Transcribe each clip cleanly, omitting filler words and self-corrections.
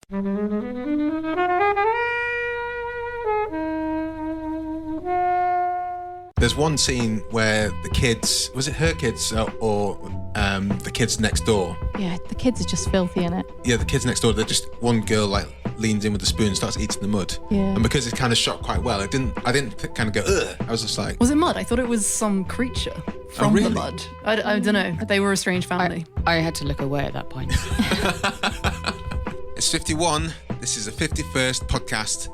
There's one scene where the kids, was it her kids or the kids next door? Yeah, the kids are just filthy in it. Yeah, the kids next door, they're just, one girl like leans in with the spoon and starts eating the mud. Yeah. And because it's kind of shot quite well, I didn't kind of go, ugh. I was just like... Was it mud? I thought it was some creature from the mud. I don't know. They were a strange family. I had to look away at that point. It's 51. This is the 51st podcast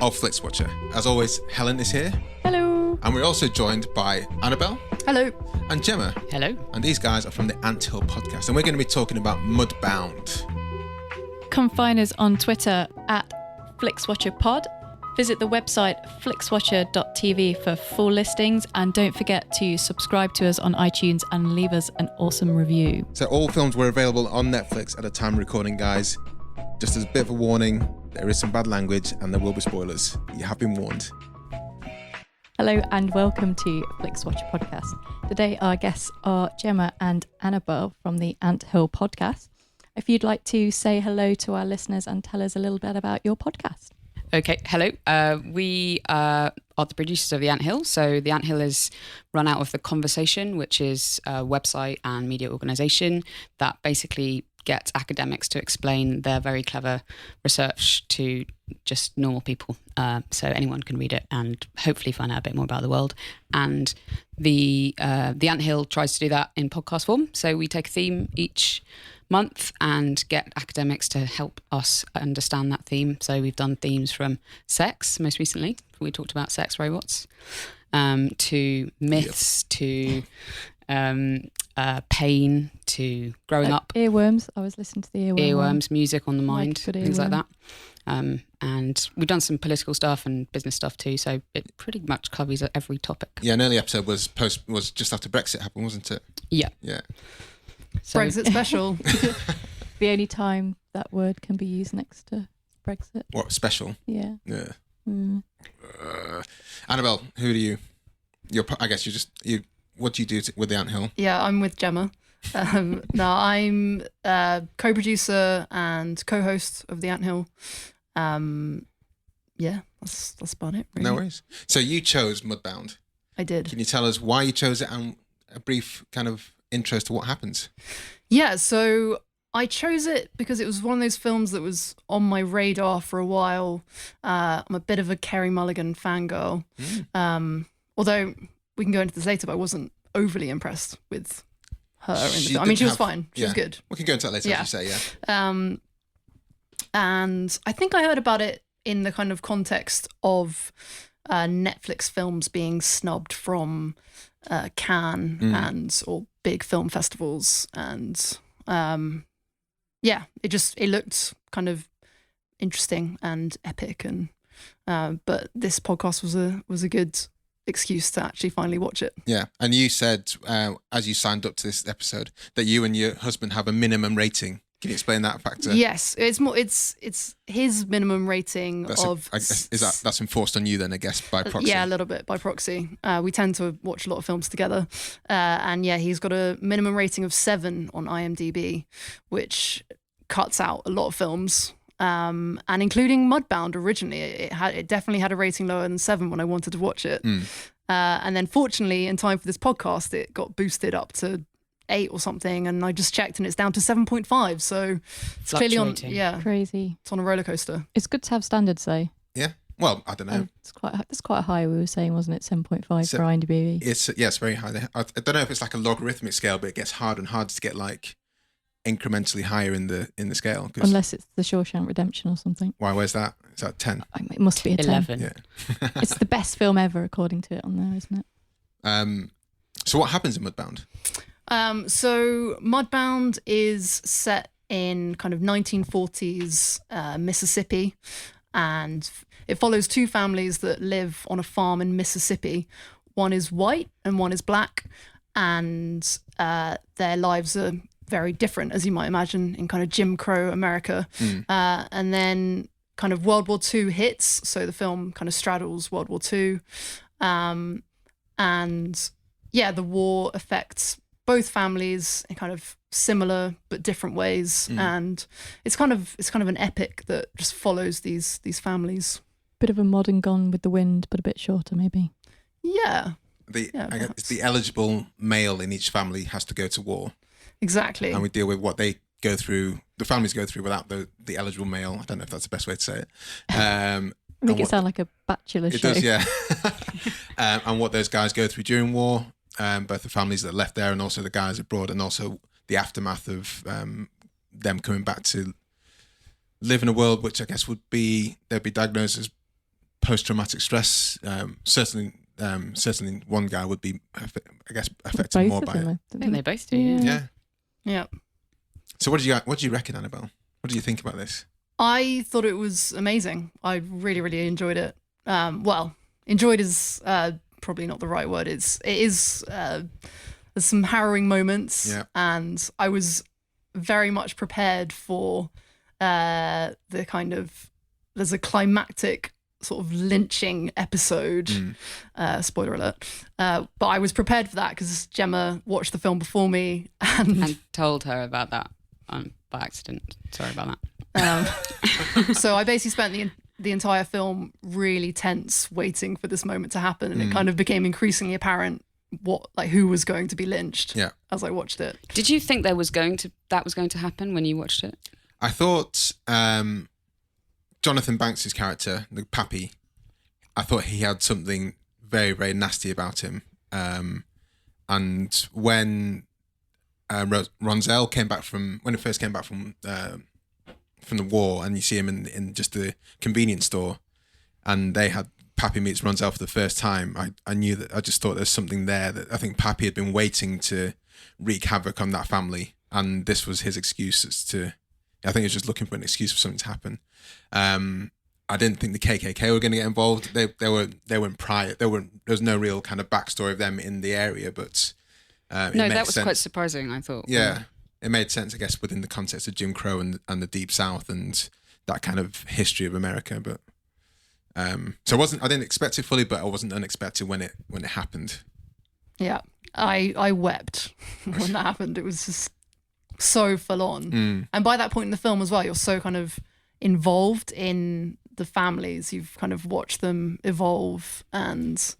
of Flixwatcher. As always, Helen is here. Hello. And we're also joined by Annabel. Hello. And Gemma. Hello. And these guys are from the Anthill Podcast. And we're going to be talking about Mudbound. Come find us on Twitter at FlixWatcherPod. Visit the website flixwatcher.tv for full listings. And don't forget to subscribe to us on iTunes and leave us an awesome review. So all films were available on Netflix at the time of recording, guys. Just as a bit of a warning, there is some bad language and there will be spoilers. You have been warned. Hello and welcome to Flixwatcher Podcast. Today our guests are Gemma and Annabel from the Anthill Podcast. If you'd like to say hello to our listeners and tell us a little bit about your podcast. Okay, hello. We are the producers of the Anthill. So the Anthill is run out of The Conversation, which is a website and media organisation that basically gets academics to explain their very clever research to just normal people. So anyone can read it and hopefully find out a bit more about the world. And the Anthill tries to do that in podcast form. So we take a theme each month and get academics to help us understand that theme. So we've done themes from sex, most recently. We talked about sex robots, to myths, to pain, to growing up. Earworms. I was listening to the earworm. Earworms, music on the mind, things like earworm. that. And we've done some political stuff and business stuff too, so it pretty much covers every topic. Yeah, an early episode was just after Brexit happened, wasn't it? Yeah. Yeah. So, Brexit special. The only time that word can be used next to Brexit. What, special? Yeah. Yeah. Mm. Annabel, who do you? I guess what do you do with the Anthill? Yeah, I'm with Gemma. No, I'm co-producer and co-host of the Anthill. Yeah, that's about it, really. No worries. So you chose Mudbound. I did. Can you tell us why you chose it and a brief kind of intro to what happens? Yeah, so I chose it because it was one of those films that was on my radar for a while. I'm a bit of a Carey Mulligan fangirl. Although we can go into this later, but I wasn't overly impressed with her in the film. I mean, she was fine. She was good. We can go into that later, as you say, yeah. And I think I heard about it in the kind of context of Netflix films being snubbed from Cannes or big film festivals, and it looked kind of interesting and epic, and but this podcast was a good excuse to actually finally watch it. Yeah, and you said as you signed up to this episode that you and your husband have a minimum rating. Can you explain that factor? Yes, it's his minimum rating that's enforced on you then, I guess, by proxy. Yeah, a little bit by proxy. We tend to watch a lot of films together, and yeah, he's got a minimum rating of 7 on IMDb, which cuts out a lot of films. And including Mudbound originally, it definitely had a rating lower than 7 when I wanted to watch it. And then fortunately, in time for this podcast, it got boosted up to 8 or something, and I just checked and it's down to 7.5. So it's clearly on. Yeah, crazy. It's on a roller coaster. It's good to have standards, though. Yeah. Well, I don't know. It's quite high. We were saying, wasn't it? 7.5 for IMDb. It's very high. I don't know if it's like a logarithmic scale, but it gets harder and harder to get like incrementally higher in the scale. Unless it's the Shawshank Redemption or something. Why? Where's that? Is that 10? It must be a 10. 11. Yeah. It's the best film ever, according to it on there, isn't it? So what happens in Mudbound? So Mudbound is set in kind of 1940s Mississippi, and it follows 2 families that live on a farm in Mississippi. One is white and one is black, and their lives are very different, as you might imagine, in kind of Jim Crow America. And then kind of World War II hits, so the film kind of straddles World War II. And yeah, the war affects both families in kind of similar but different ways, and it's kind of an epic that just follows these families. Bit of a modern Gone with the Wind, but a bit shorter, maybe. Yeah. I guess the eligible male in each family has to go to war. Exactly. And we deal with what they go through, the families go through without the eligible male. I don't know if that's the best way to say it. Make it sound like a bachelor show. It does, yeah. And what those guys go through during war, both the families that are left there and also the guys abroad, and also the aftermath of them coming back to live in a world which I guess they'd be diagnosed as post-traumatic stress. Certainly one guy would be, I guess, affected Both more of by them, it. I think they both do. Yeah. Yeah. So what do you reckon, Annabelle? What do you think about this? I thought it was amazing. I really, really enjoyed it. Enjoyed is probably not the right word. It is there's some harrowing moments, and I was very much prepared for the kind of, there's a climactic sort of lynching episode, spoiler alert, but I was prepared for that because Gemma watched the film before me and told her about that by accident. Sorry about that. So I basically spent the entire film really tense, waiting for this moment to happen, and it kind of became increasingly apparent who was going to be lynched as I watched it. Did you think that was going to happen when you watched it? I thought Jonathan Banks' character, the Pappy, I thought he had something very, very nasty about him. And when Ronzel came back when he first came back from the war, and you see him in just the convenience store, and Pappy meets Ronzel for the first time, I knew that, I just thought there's something there that I think Pappy had been waiting to wreak havoc on that family, and this was his excuse I think he was just looking for an excuse for something to happen. I didn't think the KKK were going to get involved. They weren't prior. There was no real kind of backstory of them in the area, but that was quite surprising, I thought. Yeah, it made sense, I guess, within the context of Jim Crow and the Deep South and that kind of history of America. But so I didn't expect it fully, but I wasn't unexpected when it happened. Yeah, I wept when that happened. It was just so full on. And by that point in the film as well, you're so kind of involved in the families. You've kind of watched them evolve, and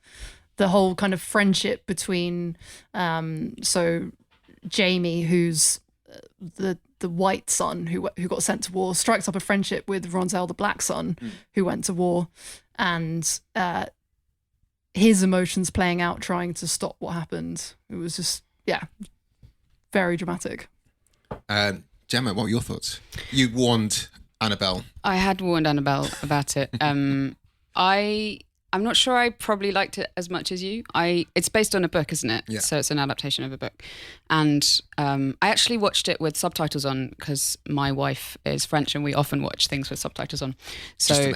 the whole kind of friendship between so Jamie, who's the white son who got sent to war, strikes up a friendship with Ronzel, the black son, who went to war, and his emotions playing out trying to stop what happened. It was just very dramatic. Gemma, what were your thoughts? You warned Annabelle. I had warned Annabelle about it. I'm not sure I probably liked it as much as you. It's based on a book, isn't it? Yeah. So it's an adaptation of a book. And I actually watched it with subtitles on because my wife is French and we often watch things with subtitles on. So just to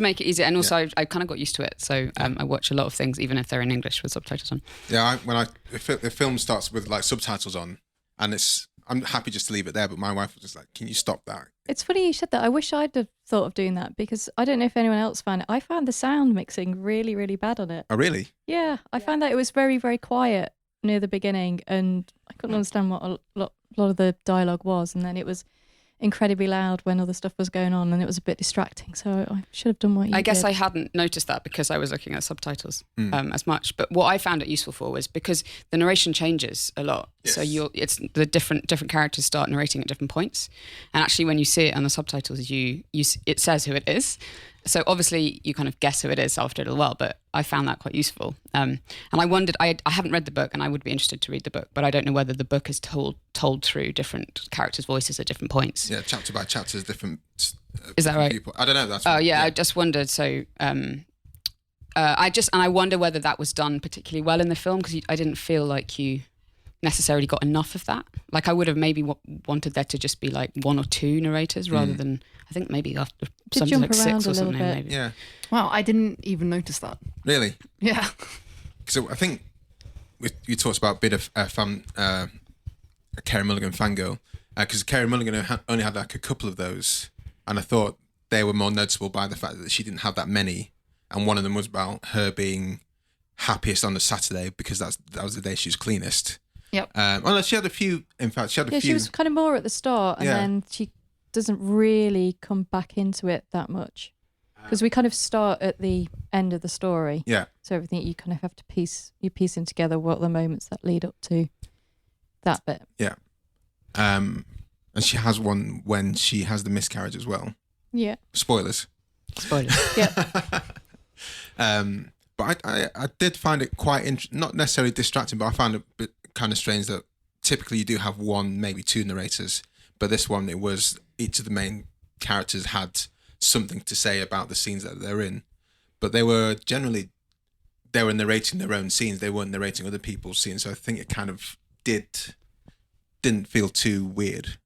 make it easy. And also I kind of got used to it. So I watch a lot of things, even if they're in English, with subtitles on. Yeah, the film starts with like subtitles on, and I'm happy just to leave it there, but my wife was just like, can you stop that? It's funny you said that. I wish I'd have thought of doing that, because I don't know if anyone else found it. I found the sound mixing really, really bad on it. Oh, really? Yeah, I found that it was very, very quiet near the beginning, and I couldn't understand what a lot of the dialogue was, and then it was incredibly loud when other stuff was going on, and it was a bit distracting. So I should have done what you did. I guess I hadn't noticed that because I was looking at subtitles as much. But what I found it useful for was because the narration changes a lot. Yes. So it's the different characters start narrating at different points, and actually when you see it on the subtitles, it says who it is. So obviously you kind of guess who it is after a little while, but I found that quite useful. And I wondered, I haven't read the book, and I would be interested to read the book, but I don't know whether the book is told through different characters' voices at different points. Yeah, chapter by chapter is different. Is that right? Viewpoint. I don't know. That's I just wondered. So I wonder whether that was done particularly well in the film, because I didn't feel like you necessarily got enough of that. Like I would have maybe wanted there to just be like one or two narrators rather than, I think maybe after something like 6 or something. Maybe. Yeah. Wow, I didn't even notice that. Really? Yeah. So I think you talked about a bit of a Carey Mulligan fangirl, because Carey Mulligan only had like a couple of those, and I thought they were more noticeable by the fact that she didn't have that many, and one of them was about her being happiest on a Saturday because that was the day she was cleanest. Yep. Well, she had a few. In fact, she had a few. She was kind of more at the start, and Yeah. then she doesn't really come back into it that much because we kind of start at the end of the story. Yeah. So everything you kind of have to piecing together what the moments that lead up to that bit. Yeah. And she has one when she has the miscarriage as well. Yeah. Spoilers. Yeah. But I did find it quite not necessarily distracting, but I found it a bit kind of strange that typically you do have one, maybe two narrators, but this one it was each of the main characters had something to say about the scenes that they're in, but they were narrating their own scenes. They weren't narrating other people's scenes, so I think it kind of didn't feel too weird.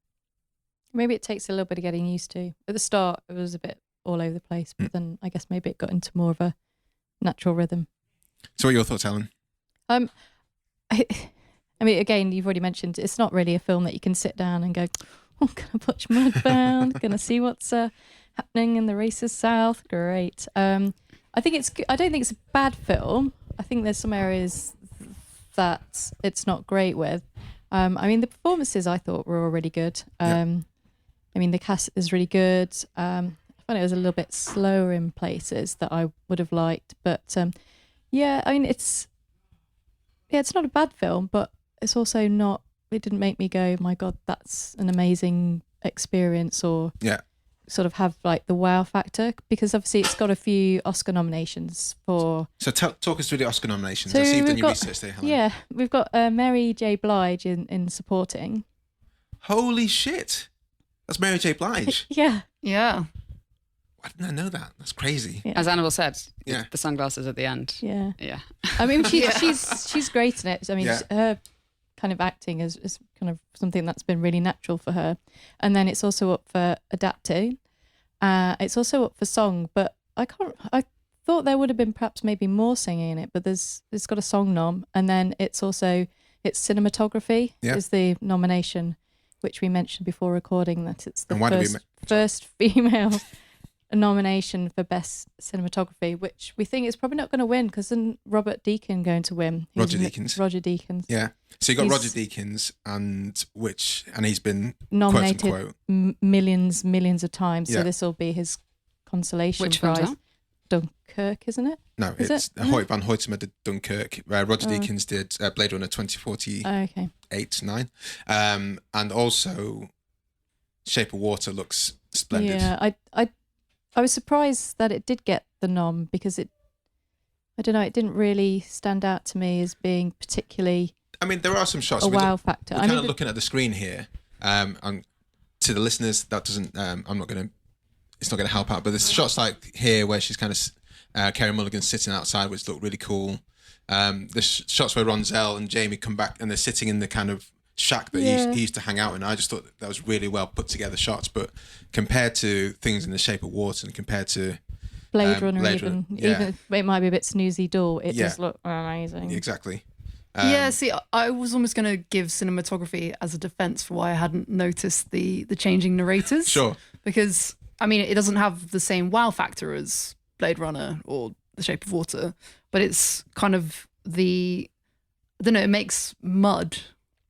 Maybe it takes a little bit of getting used to. At the start, it was a bit all over the place, but then I guess maybe it got into more of a natural rhythm. So what are your thoughts, Helen? I mean, again, you've already mentioned it's not really a film that you can sit down and go, I'm going to watch Mudbound, going to see what's happening in the racist South. Great. I don't think it's a bad film. I think there's some areas that it's not great with. I mean, the performances I thought were all really good. I mean, the cast is really good. I found it was a little bit slower in places that I would have liked. But yeah, I mean, it's not a bad film, but it's also not, it didn't make me go, my God, that's an amazing experience, or sort of have like the wow factor, because obviously it's got a few Oscar nominations for... So talk us through the Oscar nominations. So I see you've done we've your got- research there, Helen. Yeah, we've got Mary J. Blige in supporting. Holy shit. That's Mary J. Blige. Yeah. Yeah. Why didn't I know that? That's crazy. Yeah. As Annabel said, Yeah. the sunglasses at the end. Yeah. Yeah. I mean, she's great in it. I mean, Yeah. her kind of acting is kind of something that's been really natural for her. And then it's also up for adapting. It's also up for song, but I thought there would have been perhaps maybe more singing in it, but it's got a song nom, and then it's cinematography is the nomination, which we mentioned before recording, that it's the first female nomination for best cinematography, which we think is probably not going to win, because then Robert Deakins going to win. Roger Deakins. Yeah. So you got Roger Deakins, and he's been nominated quote unquote millions of times. Yeah. So this will be his consolation Which prize. one's that? Dunkirk, isn't it? No, Is it's Hoyt van Hoytema did Dunkirk. Roger Deakins did Blade Runner 2048, Okay. 9. And also Shape of Water looks splendid. Yeah, I was surprised that it did get the nom, because it didn't really stand out to me as being particularly I mean, there are some shots. a wow factor. We're kind of looking at the screen here. And to the listeners, that doesn't. It's not going to help out. But there's shots like here where she's kind of Carey Mulligan sitting outside, which look really cool. There's shots where Ronzel and Jamie come back and they're sitting in the kind of shack that he used to hang out in. I just thought that was really well put together shots. But compared to things in The Shape of Water and compared to Blade Runner, Runner, even if it might be a bit snoozy dull, it does look amazing. Exactly. See, I was almost going to give cinematography as a defense for why I hadn't noticed the changing narrators. Sure. Because, I mean, it doesn't have the same wow factor as Blade Runner or The Shape of Water, but it's kind of it makes mud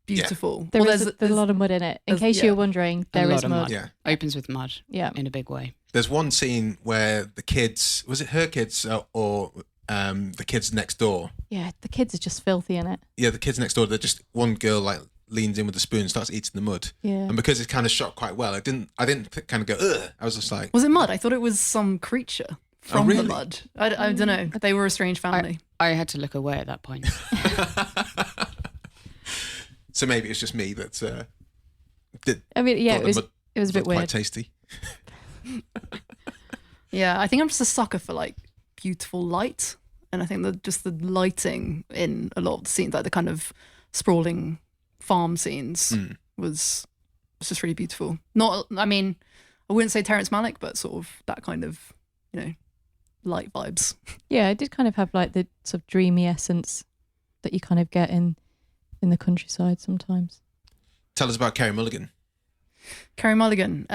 beautiful. Yeah. There's a lot of mud in it. In case you're wondering, there is mud. Yeah. Opens with mud. Yeah. In a big way. There's one scene where the kids, was it her kids or the kids next door? Yeah, the kids are just filthy in it. Yeah, the kids next door, they're just, one girl like leans in with a spoon and starts eating the mud. Yeah. And because it's kind of shot quite well, I didn't kind of go, ugh. I was just like... Was it mud? I thought it was some creature from really? the mud. I don't know. They were a strange family. I had to look away at that point. So maybe it's just me that it was a bit weird. Quite tasty. Yeah, I think I'm just a sucker for like beautiful light, and I think that just the lighting in a lot of the scenes, like the kind of sprawling farm scenes, was just really beautiful. Not, I mean, I wouldn't say Terrence Malick, but sort of that kind of, light vibes. Yeah, it did kind of have like the sort of dreamy essence that you kind of get in the countryside sometimes. Tell us about Carey Mulligan. Carey Mulligan.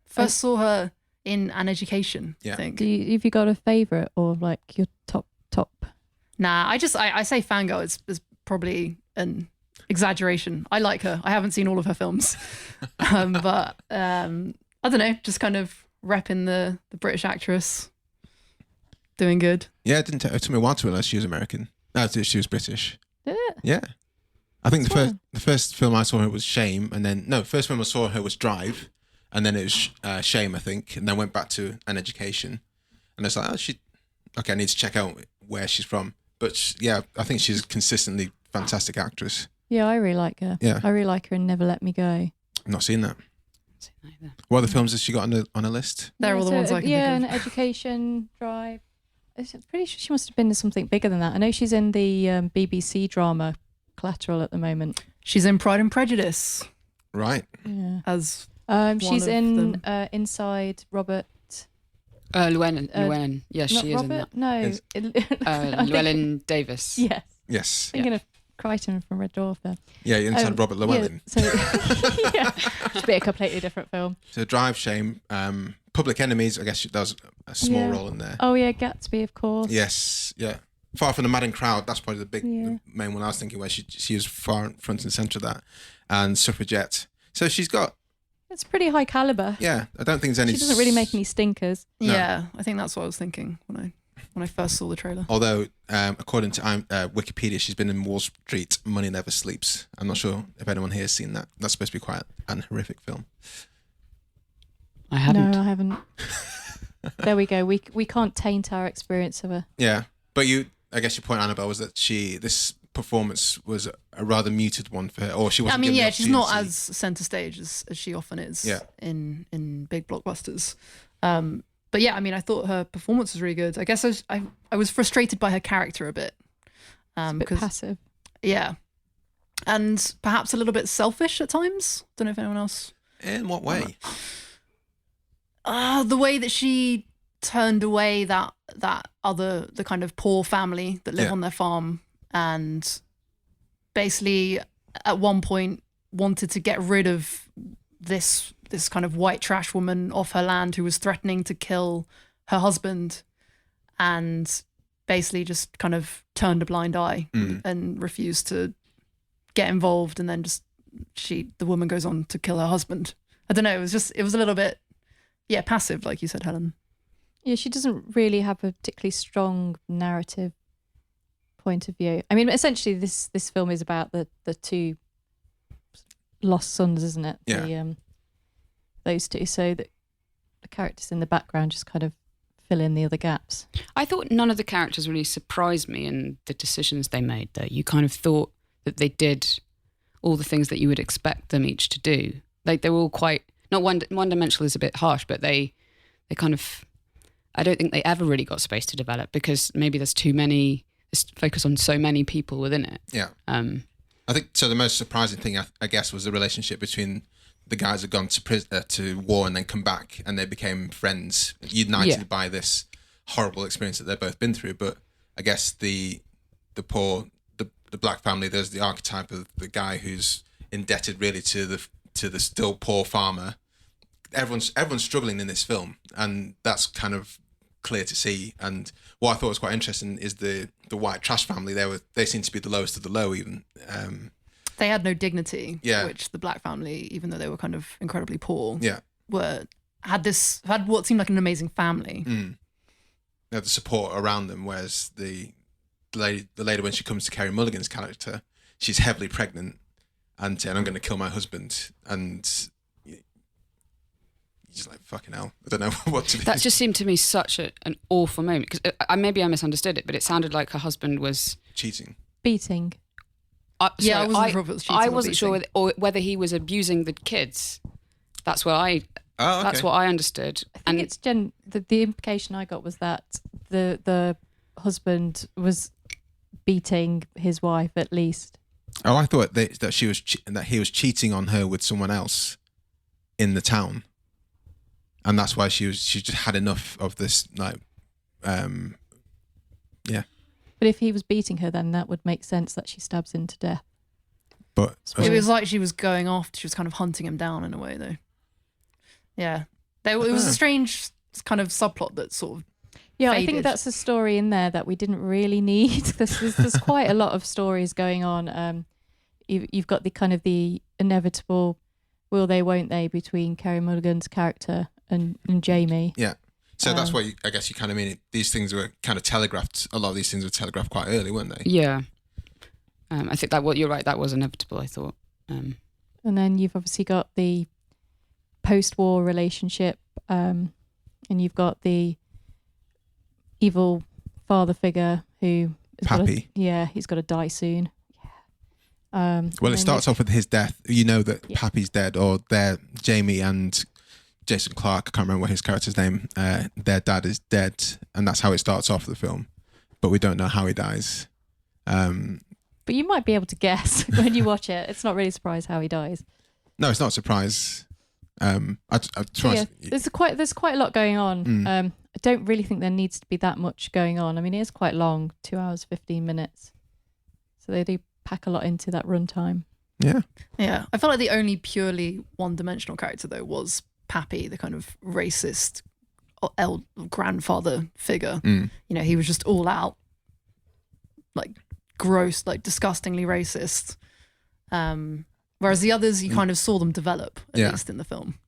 First saw her in An Education, I think. Have you got a favourite or like your top? Nah, I say Fangirl is probably an exaggeration. I like her. I haven't seen all of her films, but I don't know, just kind of repping the British actress, doing good. Yeah, it took me a while to realise she was American. No, she was British. Did it? Yeah. I think the first film I saw her was Shame, and then first film I saw her was Drive, and then it was Shame, I think, and then went back to An Education, and I was like, I need to check out where she's from. But yeah, I think she's a consistently fantastic actress. Yeah, I really like her. Yeah, I really like her in Never Let Me Go. I've not seen that. What other films has she got on a list? They're all the ones I can think of. An Education, Drive. I'm pretty sure she must have been in something bigger than that. I know she's in the BBC drama Collateral at the moment. She's in Pride and Prejudice. Right. Yeah. As she's in Inside Robert. Llewellyn. Yes, not she is Robert? in that. No. Llewellyn Davis. Yes. Yes. Thinking of Crichton from Red Dwarf there. Yeah, Inside Robert Llewellyn. Yeah, so, yeah, it's a completely different film. So Drive, Shame, Public Enemies. I guess she does a small role in there. Oh yeah, Gatsby, of course. Yes. Yeah. Far from the Madding Crowd. That's probably the main one I was thinking, where she was far front and centre of that, and Suffragette. So she's got. It's pretty high caliber. Yeah, I don't think there's any. She doesn't really make any stinkers. No. Yeah, I think that's what I was thinking when I first saw the trailer. Although, according to Wikipedia, she's been in Wall Street, Money Never Sleeps. I'm not sure if anyone here has seen that. That's supposed to be quite an horrific film. I haven't. No, I haven't. There we go. We can't taint our experience of her. Yeah, but I guess your point, Annabelle, was that this performance was a rather muted one for her, or she wasn't. She's not as centre stage as she often is. Yeah. in big blockbusters. But yeah, I thought her performance was really good. I guess I was frustrated by her character a bit. It's a bit passive. Yeah, and perhaps a little bit selfish at times. Don't know if anyone else. In what way? The way that she turned away the kind of poor family that live on their farm, and basically at one point wanted to get rid of this kind of white trash woman off her land who was threatening to kill her husband, and basically just kind of turned a blind eye and refused to get involved, and then the woman goes on to kill her husband. I don't know, it was a little bit passive, like you said, Helen. Yeah, she doesn't really have a particularly strong narrative point of view. Essentially this film is about the two lost sons, isn't it? Yeah. Those two. So the characters in the background just kind of fill in the other gaps. I thought none of the characters really surprised me in the decisions they made, though. You kind of thought that they did all the things that you would expect them each to do. Like, they were all quite, not one-dimensional is a bit harsh, but they kind of, I don't think they ever really got space to develop, because maybe there's focus on so many people within it. Yeah. I think so. The most surprising thing, I guess, was the relationship between the guys who'd gone to war and then come back, and they became friends, united by this horrible experience that they've both been through. But I guess the black family, there's the archetype of the guy who's indebted really to the still poor farmer. Everyone's struggling in this film, and that's kind of clear to see. And what I thought was quite interesting is the white trash family. They seem to be the lowest of the low, even. They had no dignity, which the black family, even though they were kind of incredibly poor, had what seemed like an amazing family. They had the support around them, whereas the lady, when she comes to Carey Mulligan's character, she's heavily pregnant and saying, "I'm going to kill my husband," and you're just like, fucking hell, I don't know what to do. That just seemed to me such an awful moment, because maybe I misunderstood it, but it sounded like her husband was cheating, beating. I wasn't sure if it was cheating. I wasn't sure whether he was abusing the kids. That's what I. Oh, okay. That's what I understood. I think it's the implication I got was that the husband was beating his wife at least. Oh, I thought that he was cheating on her with someone else in the town, and that's why she just had enough of this, like, yeah. But if he was beating her, then that would make sense that she stabs him to death. But it was like she was going off. She was kind of hunting him down in a way, though. Yeah, it was a strange kind of subplot that sort of. Yeah, faded. I think that's a story in there that we didn't really need. There's quite a lot of stories going on. you've got the kind of the inevitable will they, won't they between Carey Mulligan's character and Jamie. Yeah. So that's why I guess you kind of mean it. These things were kind of telegraphed. A lot of these things were telegraphed quite early, weren't they? Yeah. I think that you're right. That was inevitable, I thought. And then you've obviously got the post-war relationship, and you've got the evil father figure who Pappy. he's got to die soon. Well, it starts off with his death. You know that Pappy's dead, or Jamie and Jason Clarke, I can't remember what his character's name, their dad is dead, and that's how it starts off the film. But we don't know how he dies. But you might be able to guess when you watch it. It's not really a surprise how he dies. No, it's not a surprise. There's quite a lot going on. I don't really think there needs to be that much going on. I mean, it is quite long, 2 hours 15 minutes. So they do pack a lot into that runtime. Yeah. Yeah. I felt like the only purely one-dimensional character though was Pappy, the kind of racist grandfather figure. You know, he was just all out, like gross, like disgustingly racist. Whereas the others, you kind of saw them develop, at least in the film.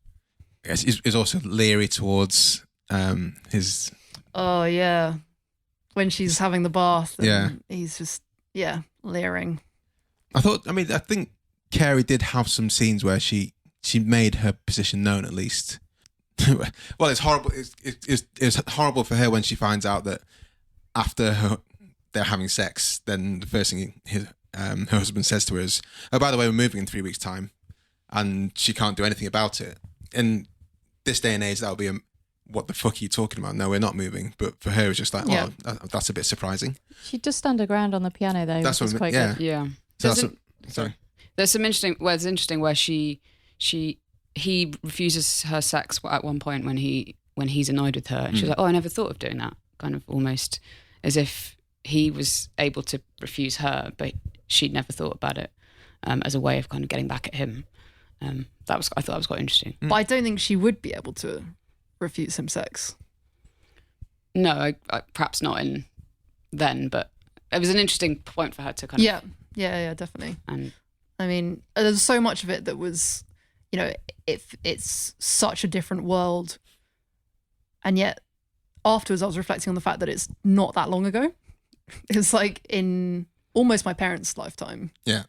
Yes, he's also leery towards his... Oh, yeah. When she's having the bath. And he's just, leering. I think Carey did have some scenes where she made her position known, at least. Well, it's horrible. It's horrible for her when she finds out that after they're having sex, then the first thing her husband says to her is, "Oh, by the way, we're moving in 3 weeks' time," and she can't do anything about it. In this day and age, that would be what the fuck are you talking about? No, we're not moving. But for her, it's just like, well, that's a bit surprising. She does stand her ground on the piano, though. That's which is quite good. Yeah. So sorry. There's some interesting. Well, it's interesting where he refuses her sex at one point when he's annoyed with her, and she's like, "Oh, I never thought of doing that." Kind of almost as if he was able to refuse her, but she'd never thought about it as a way of kind of getting back at him. I thought that was quite interesting. But I don't think she would be able to refuse him sex. No, I perhaps not in then, but it was an interesting point for her to kind of... Yeah, definitely. And I mean, there's so much of it that was, you know, it's such a different world. And yet afterwards I was reflecting on the fact that it's not that long ago. It's like in almost my parents' lifetime. Yeah.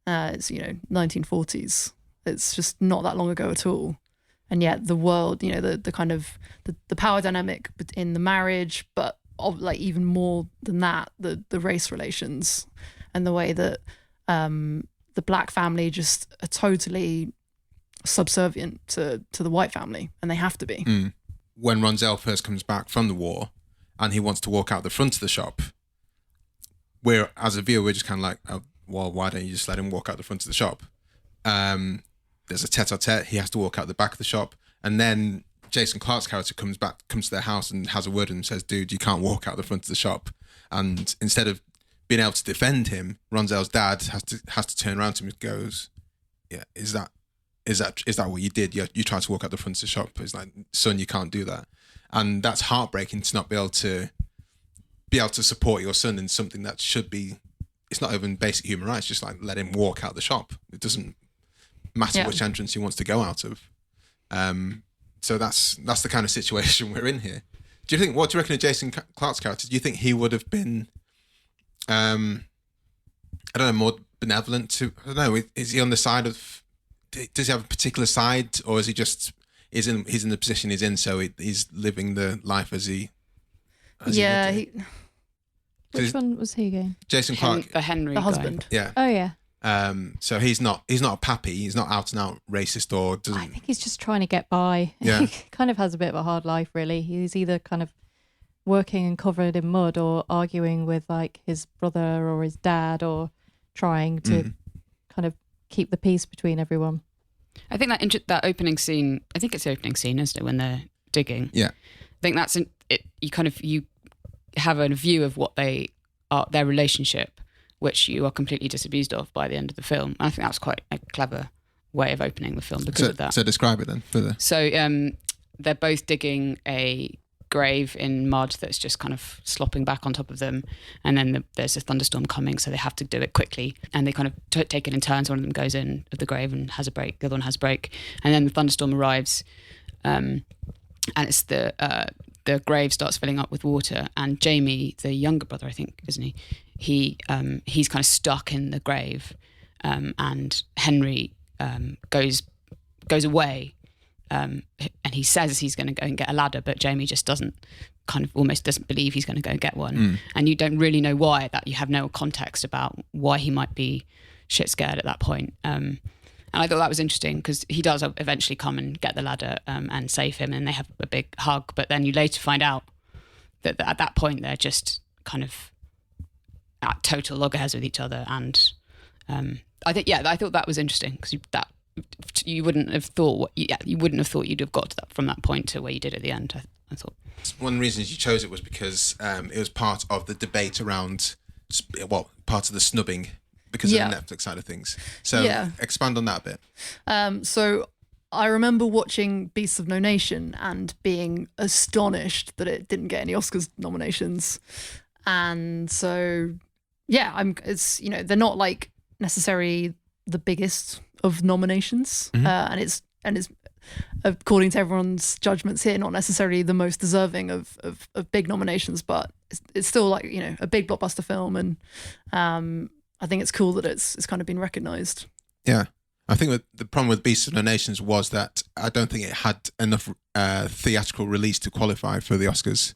It's, 1940s. It's just not that long ago at all. And yet the world, the kind of the power dynamic in the marriage, but like even more than that, the race relations and the way that the black family just are totally subservient to the white family, and they have to be. When Ronzel first comes back from the war and he wants to walk out the front of the shop, we're, as a viewer, we're just kind of like, oh, well, why don't you just let him walk out the front of the shop? There's a tete-a-tete. He has to walk out the back of the shop. And then Jason Clarke's character comes to their house and has a word and says, "Dude, you can't walk out the front of the shop." And instead of being able to defend him, Ronzel's dad has to turn around to him and goes, "Yeah, is that what you did? You tried to walk out the front of the shop." It's like, "Son, you can't do that." And that's heartbreaking to not be able to support your son in something that should be, it's not even basic human rights, just like let him walk out the shop. It doesn't matter which entrance he wants to go out of. So that's the kind of situation we're in here. What do you reckon of Jason Clarke's character? Do you think he would have been, more benevolent to, I don't know, is he on the side of, does he have a particular side, or is he just, he's in the position he's in, so he's living the life as he Which one was he again? Jason Clarke, the Henry the guy. husband. Yeah. Oh yeah. So he's not a pappy. He's not out and out racist or doesn't. I think he's just trying to get by. Yeah. He kind of has a bit of a hard life, really. He's either kind of working and covered in mud, or arguing with like his brother or his dad, or trying to kind of keep the peace between everyone. I think that opening scene, I think it's the opening scene, isn't it, when they're digging? Yeah. I think that's you have a view of what they are, their relationship, which you are completely disabused of by the end of the film. And I think that's quite a clever way of opening the film because of that. So describe it then further. So they're both digging a grave in mud that's just kind of slopping back on top of them, and then there's a thunderstorm coming, so they have to do it quickly, and they kind of take it in turns. One of them goes in of the grave and has a break, the other one has a break, and then the thunderstorm arrives, and it's the grave starts filling up with water, and Jamie, the younger brother, I think, isn't he? He's kind of stuck in the grave, and Henry goes away. And he says he's going to go and get a ladder, but Jamie just almost doesn't believe he's going to go and get one. And you don't really know why. That you have no context about why he might be shit scared at that point. And I thought that was interesting because he does eventually come and get the ladder and save him, and they have a big hug. But then you later find out that at that point they're just kind of at total loggerheads with each other. And I thought that was interesting because you wouldn't have thought you'd have got to that from that point to where you did at the end. I thought one of the reasons you chose it was because it was part of the debate around part of the snubbing because of the Netflix side of things. So expand on that a bit. So I remember watching Beasts of No Nation and being astonished that it didn't get any Oscars nominations, and so they're not like necessarily the biggest of nominations, and it's according to everyone's judgments here, not necessarily the most deserving of big nominations, but it's still like, a big blockbuster film, and I think it's cool that it's kind of been recognised. Yeah, I think the problem with Beasts of No Nations was that I don't think it had enough theatrical release to qualify for the Oscars,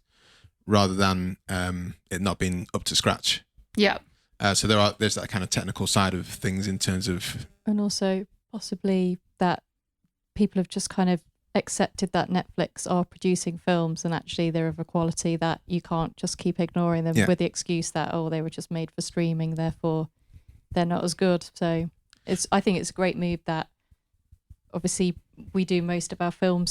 rather than it not being up to scratch. Yeah. So there's that kind of technical side of things in terms of, and also possibly that people have just kind of accepted that Netflix are producing films and actually they're of a quality that you can't just keep ignoring them with the excuse that they were just made for streaming, therefore they're not as good. So I think it's a great move that obviously we do most of our film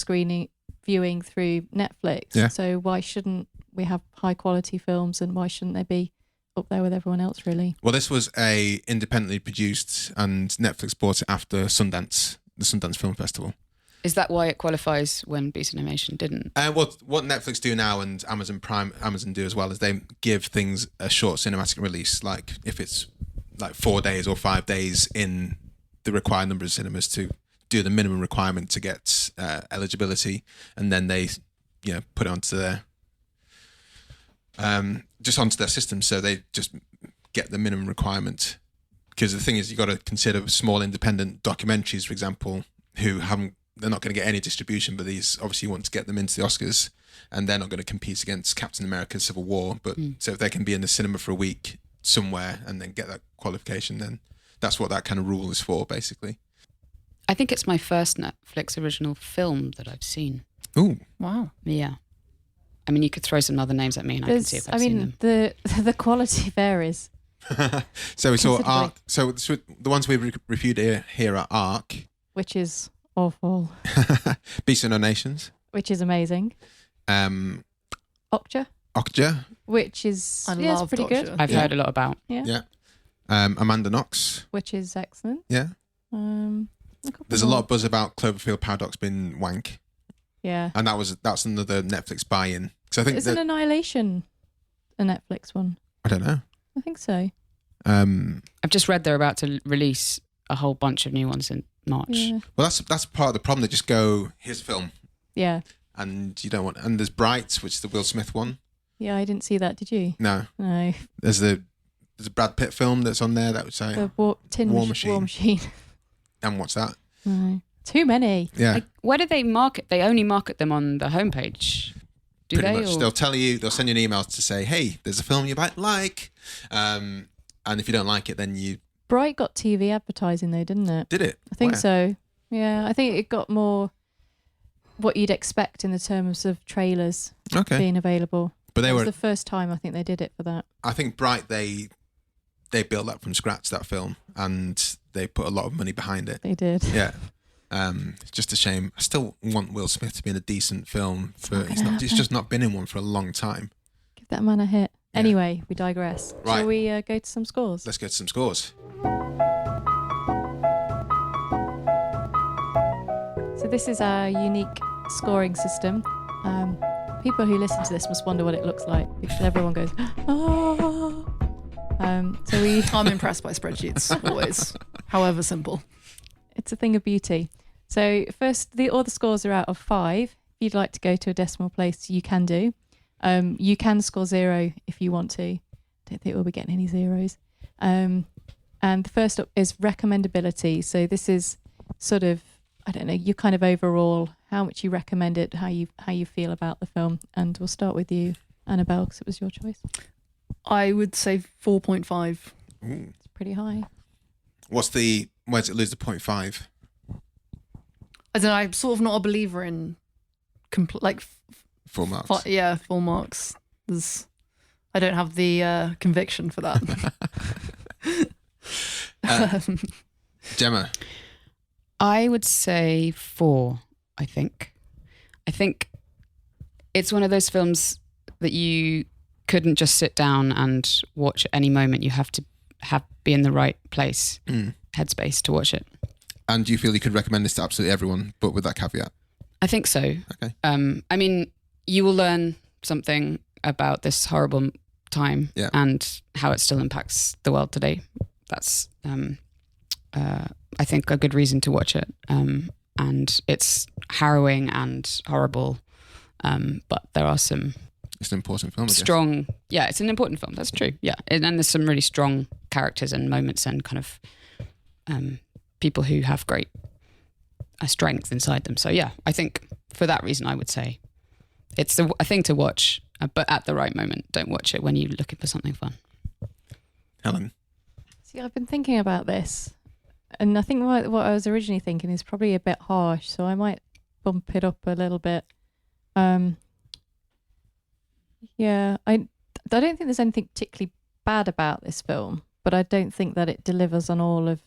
viewing through Netflix. Yeah. So why shouldn't we have high quality films, and why shouldn't they be up there with everyone else, really? Well, this was a independently produced, and Netflix bought it after the Sundance Film Festival. Is that why it qualifies when Beast Animation didn't? What Netflix do now, and Amazon do as well, is they give things a short cinematic release, like if it's like 4 days or 5 days in the required number of cinemas to do the minimum requirement to get eligibility, and then they put it onto their onto their system, so they just get the minimum requirement. Because the thing is, you got to consider small independent documentaries, for example, they're not going to get any distribution, but these obviously want to get them into the Oscars, and they're not going to compete against Captain America: Civil War. But so if they can be in the cinema for a week somewhere and then get that qualification, then that's what that kind of rule is for, basically. I think it's my first Netflix original film that I've seen. Ooh, wow! Yeah. I mean, you could throw some other names at me and I can see if I've seen them. The quality varies. So we saw Ark. So the ones we've reviewed here are Ark, which is awful. Beasts of No Nations, which is amazing. Okja, which is it's pretty Okja. good. I've heard a lot about. Yeah. Amanda Knox, which is excellent. Yeah. There's a lot of buzz about Cloverfield Paradox being wank. Yeah. And that's another Netflix buy-in. So I think isn't Annihilation a Netflix one? I don't know. I think so. I've just read they're about to release a whole bunch of new ones in March. Yeah. Well, that's part of the problem. They just go, here's a film. Yeah. And you don't want. And there's Bright, which is the Will Smith one. Yeah, I didn't see that. Did you? No. There's a Brad Pitt film that's on there that would say the War Machine. And what's that? No. Too many. Yeah. Where do they market? They only market them on the homepage. Pretty much. They'll tell you. They'll send you an email to say, "Hey, there's a film you might like," and if you don't like it, then you. Bright got TV advertising though, didn't it? Did it? I think so. Yeah, I think it got more what you'd expect in the terms of trailers being available. But it was the first time I think they did it for that. I think Bright they built that from scratch, that film, and they put a lot of money behind it. They did. Yeah. It's just a shame. I still want Will Smith to be in a decent film. He's just not been in one for a long time. Give that man a hit. Yeah. Anyway, we digress. Right. Shall we go to some scores? Let's go to some scores. So this is our unique scoring system. people who listen to this must wonder what it looks like because everyone goes, oh. I'm impressed by spreadsheets always, however simple. It's a thing of beauty. So first, all the scores are out of 5. If you'd like to go to a decimal place, you can do. You can score 0 if you want to. Don't think we'll be getting any zeros. And the first up is recommendability. So this is sort of, I don't know, you kind of overall, how much you recommend it, how you feel about the film. And we'll start with you, Annabelle, because it was your choice. I would say 4.5. It's pretty high. Where's it lose the 0.5? I don't know, I'm sort of not a believer in Full marks. Full marks. I don't have the conviction for that. Gemma? I would say 4, I think. I think it's one of those films that you couldn't just sit down and watch at any moment. You have to be in the right place, headspace to watch it. And do you feel you could recommend this to absolutely everyone, but with that caveat? I think so. Okay. I mean, you will learn something about this horrible time and how it still impacts the world today. That's, I think, a good reason to watch it. And it's harrowing and horrible, but there are some... It's an important film, I guess. Strong... Yeah, it's an important film. That's true. Yeah. And there's some really strong characters and moments and kind of people who have great strength inside them. So yeah, I think for that reason, I would say it's a thing to watch, but at the right moment. Don't watch it when you're looking for something fun. Helen? See, I've been thinking about this, and I think what I was originally thinking is probably a bit harsh, so I might bump it up a little bit. Yeah, I don't think there's anything particularly bad about this film, but I don't think that it delivers on all of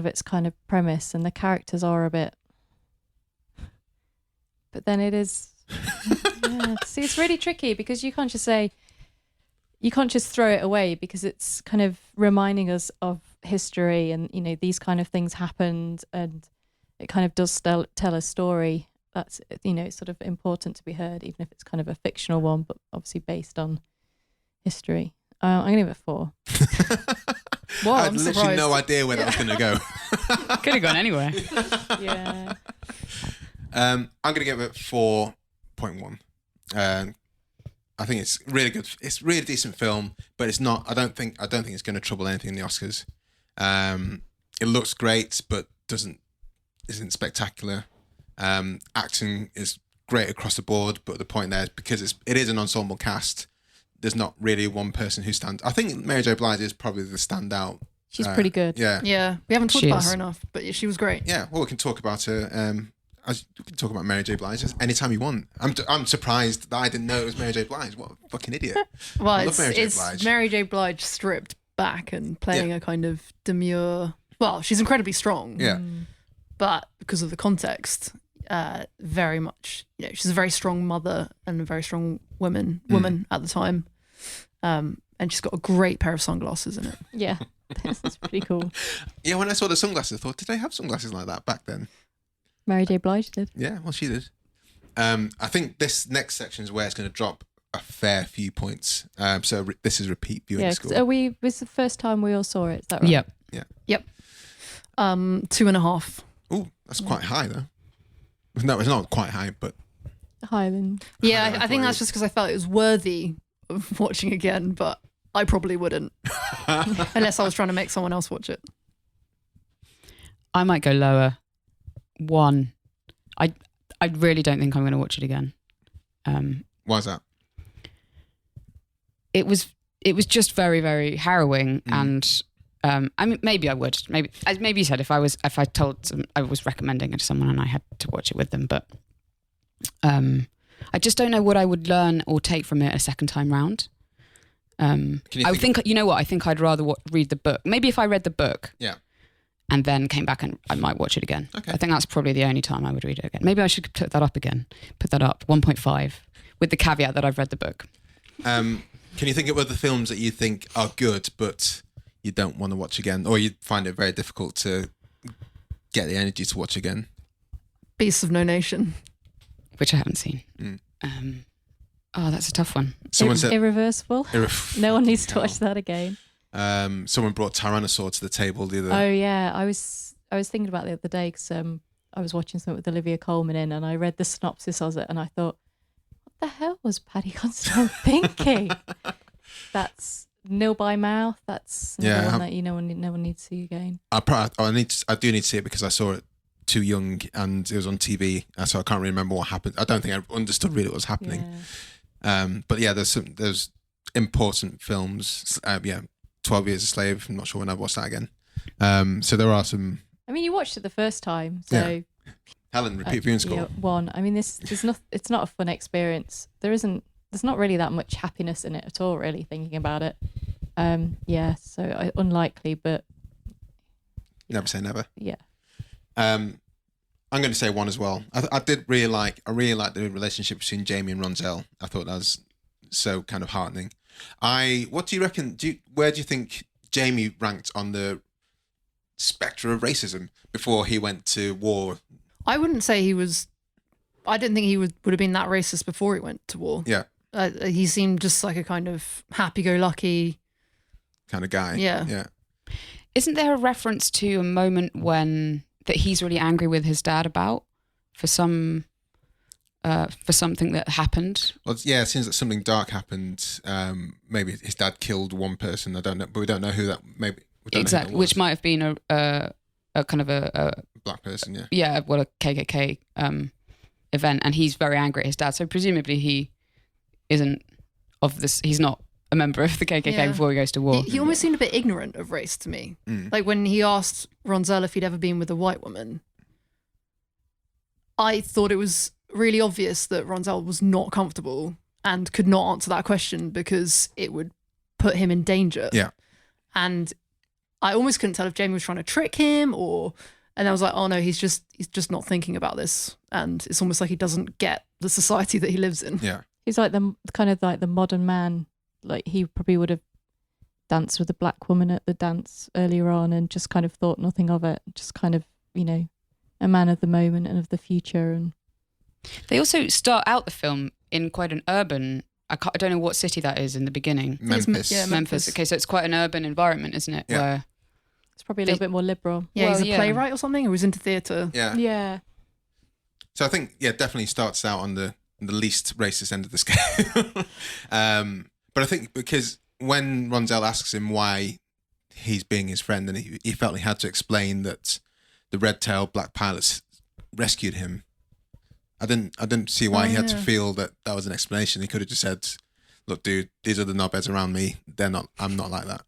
its kind of premise, and the characters are a bit... But then it is... Yeah. See, it's really tricky because you can't just throw it away because it's kind of reminding us of history and, you know, these kind of things happened and it kind of does tell a story that's, you know, sort of important to be heard, even if it's kind of a fictional one, but obviously based on history. I'm going to give it 4. Wow, I had I'm literally surprised. no idea where that was going to go. Could have gone anywhere. Yeah. I'm going to give it 4.1. I think it's really good. It's a really decent film, but it's not. I don't think it's going to trouble anything in the Oscars. It looks great, but isn't spectacular. Acting is great across the board, but the point there is because it is an ensemble cast. There's not really one person who stands. I think Mary J. Blige is probably the standout. She's pretty good. Yeah. Yeah, we haven't talked about her enough, but she was great. Yeah, well, we can talk about her. We can talk about Mary J. Blige anytime you want. I'm surprised that I didn't know it was Mary J. Blige. What a fucking idiot. Well, I love Mary J. it's Blige. Mary J. Blige stripped back and playing a kind of demure... Well, she's incredibly strong. Yeah. But because of the context, very much, you know, she's a very strong mother and a very strong woman at the time. And she's got a great pair of sunglasses in it. Yeah. This is pretty cool. Yeah, when I saw the sunglasses, I thought, did they have sunglasses like that back then? Mary J. Blige did. Yeah, well, she did. I think this next section is where it's going to drop a fair few points. So this is repeat viewing score. This is the first time we all saw it. Is that right? Yep. Yeah. Yep. 2.5. Oh, that's quite high though. No, it's not quite high, but Highland. Yeah, I think that's just because I felt it was worthy of watching again, but I probably wouldn't. Unless I was trying to make someone else watch it. I might go lower. 1. I really don't think I'm going to watch it again. Why is that? It was just very, very harrowing, and I mean, maybe I would. Maybe you said if I was recommending it to someone and I had to watch it with them, but I just don't know what I would learn or take from it a second time round. I think you know what? I think I'd rather read the book. Maybe if I read the book, and then came back and I might watch it again. Okay. I think that's probably the only time I would read it again. Maybe I should put that up again. Put that up 1.5 with the caveat that I've read the book. Can you think of other films that you think are good but you don't want to watch again, or you find it very difficult to get the energy to watch again? Beasts of No Nation. which I haven't seen. Oh, that's a tough one. Someone said Irreversible. No one needs to watch that again. Someone brought Tyrannosaur to the table the other. Oh yeah, I was thinking about it the other day because I was watching something with Olivia Colman in, and I read the synopsis of it, and I thought, what the hell was Paddy Considine thinking? That's Nil by Mouth. That's another one that no one needs to see again. I do need to see it because I saw it too young and it was on TV, so I can't really remember what happened. I don't think I understood really what was happening. Yeah. But yeah, there's important films. 12 Years a Slave. I'm not sure when I've watched that again. So there are some. I mean, you watched it the first time, so. Yeah. Helen, repeat viewing score. One. I mean, it's not a fun experience. There's not really that much happiness in it at all, really, thinking about it. So unlikely, but. Never say never. Yeah. I'm going to say 1 as well. I really like the relationship between Jamie and Ronzel. I thought that was so kind of heartening. What do you reckon? Where do you think Jamie ranked on the spectre of racism before he went to war? I wouldn't say he was. I didn't think he would have been that racist before he went to war. Yeah. He seemed just like a kind of happy-go-lucky kind of guy. Yeah. Yeah. Isn't there a reference to a moment that he's really angry with his dad about for something that happened? Well, yeah, it seems that something dark happened. Maybe his dad killed one person. I don't know, but we don't know who that. Maybe exactly, which might have been a kind of a black person. Yeah. Yeah, well, a KKK event, and he's very angry at his dad. So presumably he isn't of this. He's not a member of the KKK before he goes to war. He almost seemed a bit ignorant of race to me. Like when he asked Ronzel if he'd ever been with a white woman, I thought it was really obvious that Ronzel was not comfortable and could not answer that question because it would put him in danger. Yeah. And I almost couldn't tell if Jamie was trying to trick him and I was like, oh no, he's just not thinking about this. And it's almost like he doesn't get the society that he lives in. Yeah. He's like the modern man. Like he probably would have danced with a black woman at the dance earlier on and just kind of thought nothing of it. Just kind of, a man of the moment and of the future. And they also start out the film in quite an urban. I don't know what city that is in the beginning. Memphis. Memphis. Okay, so it's quite an urban environment, isn't it? Yeah. Where it's probably a little bit more liberal. Yeah, he's a playwright or something. Or he's into theatre. Yeah. Yeah. So I think definitely starts out on the least racist end of the scale. But I think because when Ronzel asks him why he's being his friend, and he felt he had to explain that the red-tailed black pilots rescued him, I didn't see why he had to feel that was an explanation. He could have just said, "Look, dude, these are the knobheads around me. I'm not like that."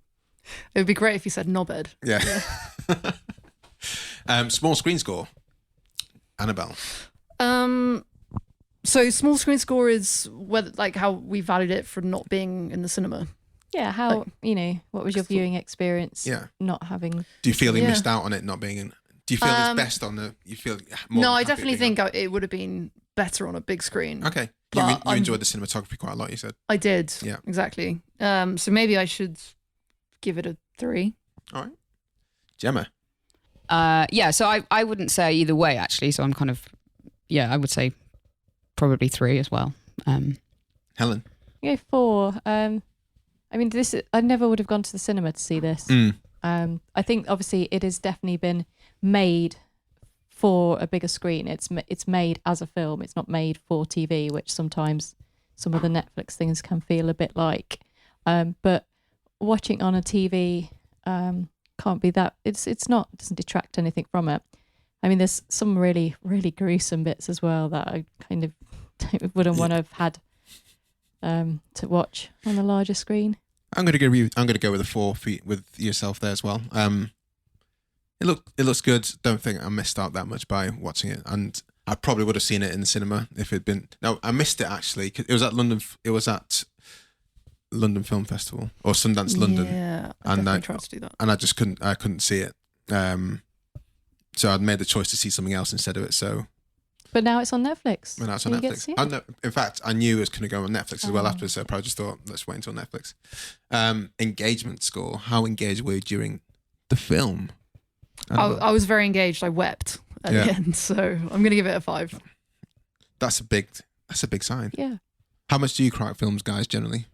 It would be great if he said knobhead. Yeah. Small screen score. Annabelle. So small screen score is how we valued it for not being in the cinema. Yeah, what was your viewing experience? Yeah. Not having. Do you feel you missed out on it not being in? Do you feel it's best on the? You feel more? No, I definitely think it would have been better on a big screen. Okay, you enjoyed the cinematography quite a lot. You said. I did. Yeah, exactly. So maybe I should give it a 3. All right, Gemma. So I wouldn't say either way actually. So I'm kind of, I would say probably 3 as well. Helen. Yeah, 4. I mean, I never would have gone to the cinema to see this. I think obviously it has definitely been made for a bigger screen. It's made as a film. It's not made for TV, which sometimes some of the Netflix things can feel a bit like. But watching on a TV can't be that. It doesn't detract anything from it. I mean, there's some really, really gruesome bits as well that I kind of wouldn't want to have had to watch on the larger screen. I'm going to go with a 4 with yourself there as well. It looks good. Don't think I missed out that much by watching it, and I probably would have seen it in the cinema if it'd been. No, I missed it actually. It was at London. It was at London Film Festival or Sundance London. Yeah, I tried to do that, and I just couldn't see it. So I'd made the choice to see something else instead of it. So. But now it's on Netflix. Well, now it's on Netflix. In fact, I knew it was going to go on Netflix as well after, so I probably just thought, let's wait until Netflix. Engagement score. How engaged were you during the film? I was very engaged. I wept at the end, so I'm going to give it a 5. That's a big sign. Yeah. How much do you cry at films, guys, generally?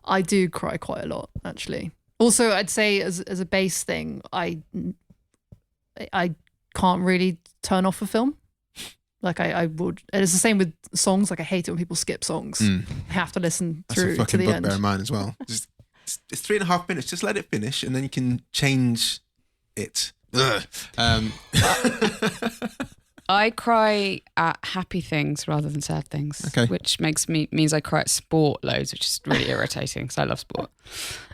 I do cry quite a lot, actually. Also, I'd say as a base thing, I can't really turn off a film. Like I would. And it's the same with songs. Like I hate it when people skip songs. I have to listen through That's a to the fucking end. bugbear of mine as well. It's 3.5 minutes. Just let it finish, and then you can change it. I cry at happy things rather than sad things, Okay. which means I cry at sport loads, which is really irritating because I love sport.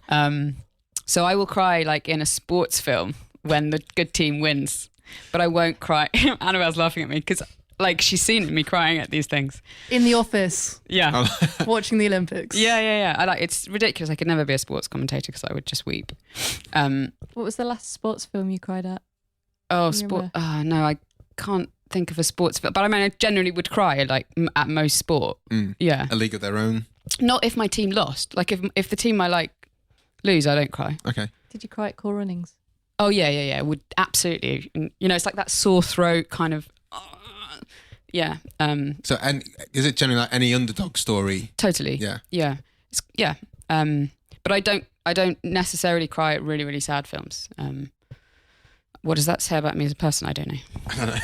So I will cry like in a sports film when the good team wins, but I won't cry. Annabelle's laughing at me because like she's seen me crying at these things. In the office, Yeah. watching the Olympics. Yeah. It's ridiculous. I could never be a sports commentator because I would just weep. What was the last sports film you cried at? Oh, Can you sport. remember? No, I can't think of a sports film. But I mean, I generally would cry like at most sport. Yeah. A League of Their Own. Not if my team lost. Like if the team I like lose, I don't cry. Okay. Did you cry at Cool Runnings? Oh yeah. Would absolutely. You know, it's like that sore throat kind of. Yeah. So, and is it generally like any underdog story? Totally. Yeah. Yeah. Yeah. But I don't necessarily cry at really, really sad films. What does that say about me as a person? I don't know. I don't know.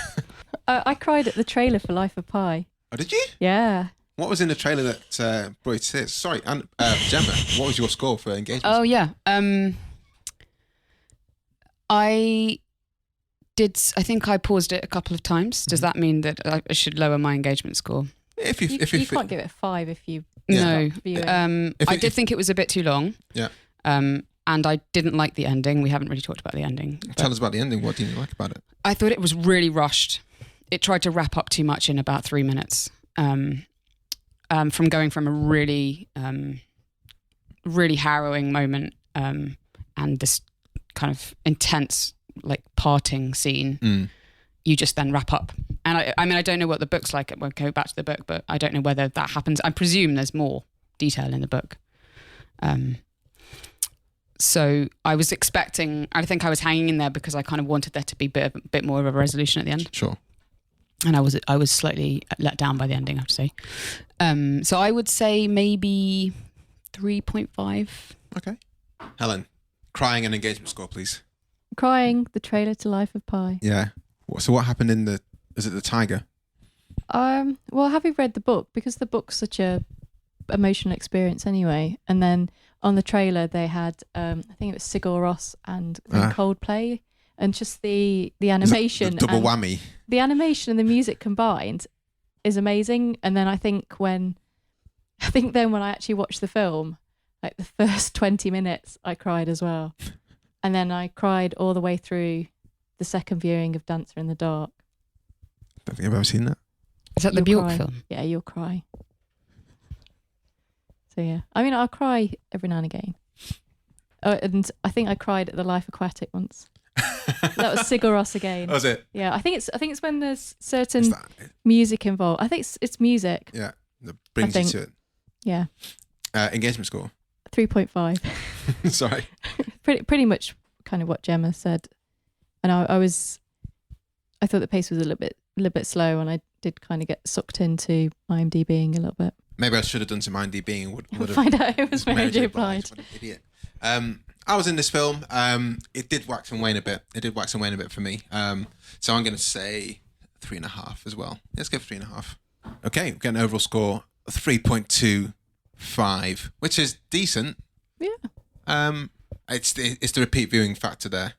I cried at the trailer for Life of Pi. Oh, did you? Yeah. What was in the trailer that brought you to tears? Sorry, Gemma, what was your score for engagement? Oh yeah. I think I paused it a couple of times. Does that mean that I should lower my engagement score? If You you can't give it a 5 if you No. view it. If I it- did think it was a bit too long. Yeah. And I didn't like the ending. We haven't really talked about the ending. Tell us about the ending. What didn't you like about it? I thought it was really rushed. It tried to wrap up too much in about 3 minutes. From going from a really, really harrowing moment and this kind of intense like parting scene, you just then wrap up. And I mean, I don't know what the book's like. I won't go back to the book, but I don't know whether that happens. I presume there's more detail in the book. So I was expecting, I think I was hanging in there because I kind of wanted there to be a bit more of a resolution at the end. Sure. And I was slightly let down by the ending, I have to say. So I would say maybe 3.5. Okay. Helen, crying and engagement score, please. Crying, the trailer to Life of Pi. Yeah. So what happened is it the tiger? Well, have you read the book? Because the book's such a emotional experience anyway. And then on the trailer they had, I think it was Sigur Rós and Coldplay, and just the animation, The double and whammy. the animation and the music combined is amazing. And then I think then when I actually watched the film, like the first 20 minutes, I cried as well. And then I cried all the way through the second viewing of Dancer in the Dark. I don't think I've ever seen that. Is that the You'll Bjork cry. film? Yeah, you'll cry. So yeah, I mean, I'll cry every now and again. And I think I cried at the Life Aquatic once. That was Sigur Rós again. Oh, is it? Yeah, I think it's when there's certain Is that, music involved. I think it's music. yeah, that brings you to it. Yeah, Engagement score. 3.5. Sorry. pretty much kind of what Gemma said. And I thought the pace was a little bit slow, and I did kind of get sucked into IMDbing a little bit. Maybe I should have done some IMDbing and would have Find out it was Mary J. Blige. What an idiot. I was in this film. It did wax and wane a bit. For me. So I'm going to say 3.5 as well. Let's go for 3.5. Okay, we've got an overall score of 3.25, which is decent. Yeah. It's the repeat viewing factor there.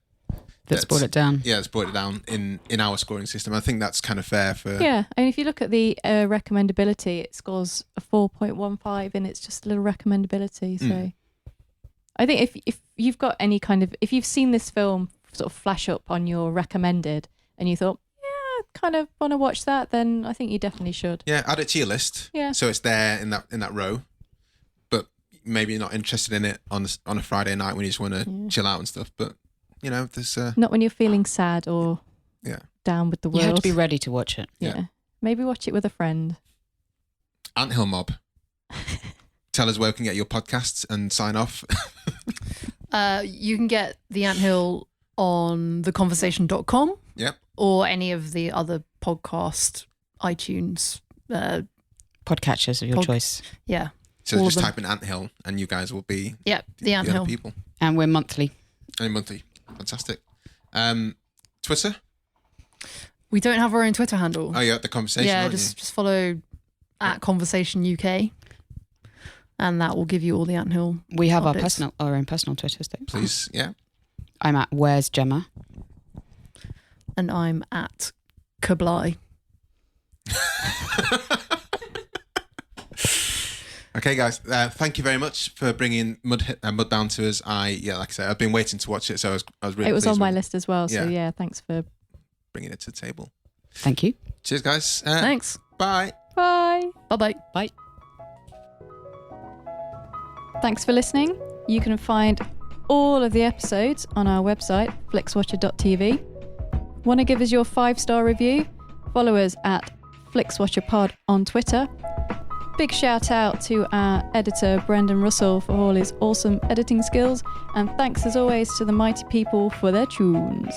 That's brought it down. Yeah, it's brought it down in our scoring system. I think that's kind of fair for... Yeah, and if you look at the recommendability, it scores a 4.15, and it's just a little recommendability. So I think if you've got any kind of... If you've seen this film sort of flash up on your recommended and you thought, yeah, I kind of want to watch that, then I think you definitely should. Yeah, add it to your list. Yeah. So it's there in that row, but maybe you're not interested in it on a Friday night when you just want to chill out and stuff. But you know, there's not when you're feeling sad or down with the world. You have to be ready to watch it. Yeah. Maybe watch it with a friend. Anthill Mob. Tell us where we can get your podcasts and sign off. You can get The Anthill on theconversation.com. Yep. Or any of the other podcast iTunes. Podcatchers of your choice. Yeah. So just type in Anthill and you guys will be the Anthill people. And we're monthly. And monthly. Fantastic. Twitter? We don't have our own Twitter handle. Oh, you're at the conversation. Yeah, just follow at Conversation UK, and that will give you all the Anthill. We have our own personal Twitters though. Please, yeah. I'm at Where's Gemma. And I'm at Blige. Okay, guys. Thank you very much for bringing Mudbound to us. Like I said, I've been waiting to watch it, so I was really. It was pleased on my list as well. So Yeah. Thanks for bringing it to the table. Thank you. Cheers, guys. Thanks. Bye. Bye. Bye-bye. Bye. Thanks for listening. You can find all of the episodes on our website, flixwatcher.tv. Want to give us your 5-star review? Follow us at FlixWatcherPod on Twitter. Big shout out to our editor, Brendan Russell, for all his awesome editing skills. And thanks as always to the mighty people for their tunes.